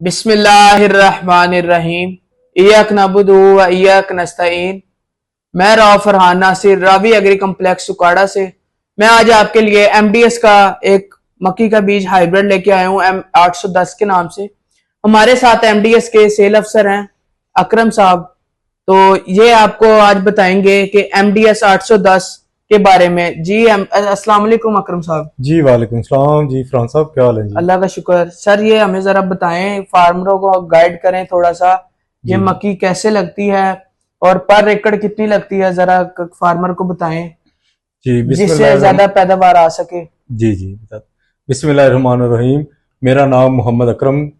बिस्मिल्लाहिर्रहमानिर्रहीम। इय्याक नअबुदु व इय्याक नस्तईन। मैं राव फरहान नासिर रावी एग्री कम्प्लेक्स सुकाड़ा से मैं आज आपके लिए एमडीएस का एक मक्की का बीज हाइब्रिड लेके आया हूँ M810 के नाम से। हमारे साथ एमडीएस के सेल अफसर हैं अकरम साहब। तो ये आपको आज बताएंगे कि एमडीएस 810 के बारे में। जी अस्सलाम वालेकुम अकरम साहब। जी वालेकुम सलाम। जी फरहान साहब, क्या हाल है जी? अल्लाह का शुक्र। सर ये हमें जरा बताएं, फार्मरों को गाइड करें थोड़ा सा, ये जी मक्की कैसे लगती है और पर एकड़ कितनी लगती है, जरा फार्मर को बताएं जी जिससे ज्यादा पैदावार आ सके। जी जी बता। बिस्मिल्लाहिर्रहमानिर्रहीम। मेरा नाम मोहम्मद अकरम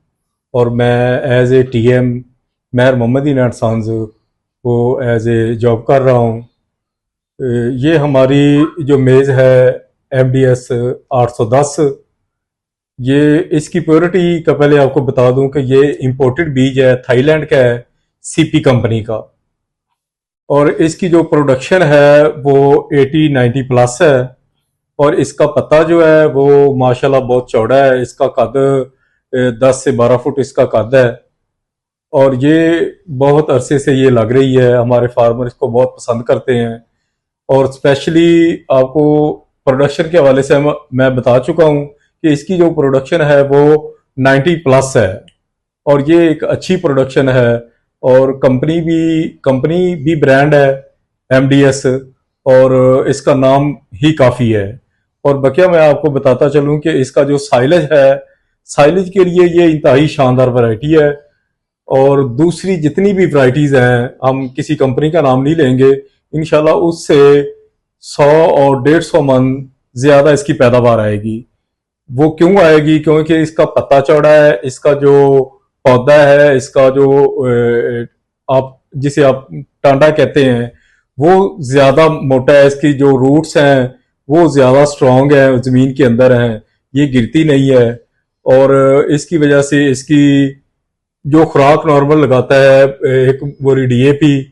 और मैं as a TM Mahar Mohammadi nut sons को एज ए जॉब कर रहा हूँ। ये हमारी जो मेज़ है एमडीएस 810, ये इसकी प्योरिटी का पहले आपको बता दूं कि ये इंपोर्टेड बीज है, थाईलैंड का है, सीपी कंपनी का। और इसकी जो प्रोडक्शन है वो 80-90 प्लस है। और इसका पत्ता जो है वो माशाल्लाह बहुत चौड़ा है। इसका कद 10 से 12 फुट इसका कद है। और ये बहुत अरसे से ये लग रही है, हमारे फार्मर इसको बहुत पसंद करते हैं। और स्पेशली आपको प्रोडक्शन के हवाले से मैं बता चुका हूँ कि इसकी जो प्रोडक्शन है वो 90 प्लस है और ये एक अच्छी प्रोडक्शन है। और कंपनी भी ब्रांड है एमडीएस, और इसका नाम ही काफ़ी है। और बकिया मैं आपको बताता चलूँ कि इसका जो साइलेज है, साइलेज के लिए ये इंतहाई शानदार वैरायटी है। और दूसरी जितनी भी वैरायटीज़ हैं, हम किसी कंपनी का नाम नहीं लेंगे, इंशाल्लाह उससे 100 और 150 मन ज़्यादा इसकी पैदावार आएगी। वो क्यों आएगी? क्योंकि इसका पत्ता चौड़ा है, इसका जो पौधा है, इसका जो आप जिसे आप टांडा कहते हैं, वो ज्यादा मोटा है। इसकी जो रूट्स हैं वो ज्यादा स्ट्रांग है, जमीन के अंदर हैं, ये गिरती नहीं है। और इसकी वजह से इसकी जो खुराक नॉर्मल लगाता है, एक बोरी डीएपी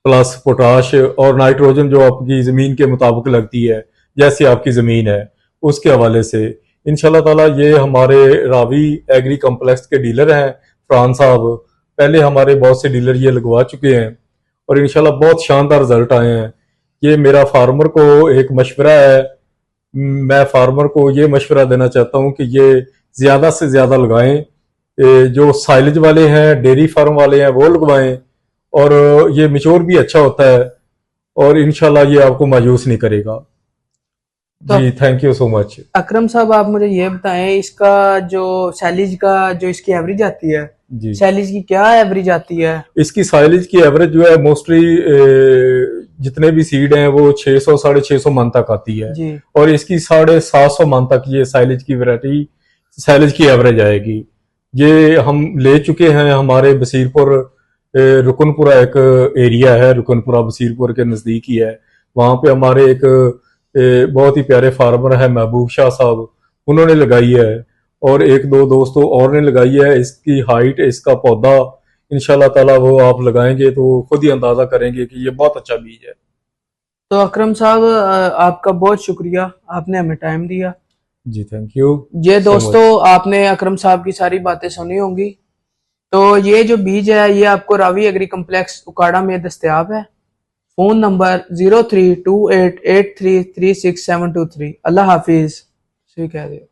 प्लस पोटाश और नाइट्रोजन जो आपकी जमीन के मुताबिक लगती है, जैसे आपकी जमीन है उसके हवाले से इंशाल्लाह ताला। ये हमारे रावी एग्री कम्प्लेक्स के डीलर हैं फरहान साहब, पहले हमारे बहुत से डीलर ये लगवा चुके हैं और इंशाल्लाह बहुत शानदार रिजल्ट आए हैं। ये मेरा फार्मर को एक मशवरा है, मैं फार्मर को ये मशवरा देना चाहता हूँ कि ये ज्यादा से ज्यादा लगाएं। जो साइलेज वाले हैं, डेयरी फार्म वाले हैं, वो लगवाएं। और ये मिच्योर भी अच्छा होता है और इंशाल्लाह ये आपको मायूस नहीं करेगा। तो जी थैंक यू सो मच। अकरम साहब आप मुझे ये बताएं, इसका जो सैलेज का जो इसकी एवरेज आती है, जी सैलेज की क्या एवरेज आती है? इसकी साइलेज की एवरेज जो है मोस्टली जितने भी सीड हैं वो 600 650 मन तक आती है। जी। और इसकी 750 मन तक ये साइलेज की वैरायटी, साइलेज की एवरेज आएगी। ये हम ले चुके हैं हमारे बसीरपुर, रुकनपुरा एक एरिया है, रुकनपुरा बसीरपुर के नज़दीक ही है। वहाँ पे हमारे एक बहुत ही प्यारे फार्मर है महबूब शाह साहब, उन्होंने लगाई है और एक दो दोस्तों और ने लगाई है। इसकी हाइट, इसका पौधा इंशाल्लाह ताला वो आप लगाएंगे तो खुद ही अंदाजा करेंगे कि ये बहुत अच्छा बीज है। तो अकरम साहब आपका बहुत शुक्रिया, आपने हमें टाइम दिया। जी थैंक यू ये सो दोस्तों मच। आपने अकरम साहब की सारी बातें सुनी होंगी। तो ये जो बीज है ये आपको रावी एग्री कम्प्लेक्स उकाड़ा में दस्तयाब है। Phone number 0328833723। अल्लाह हाफिज। ठीक है।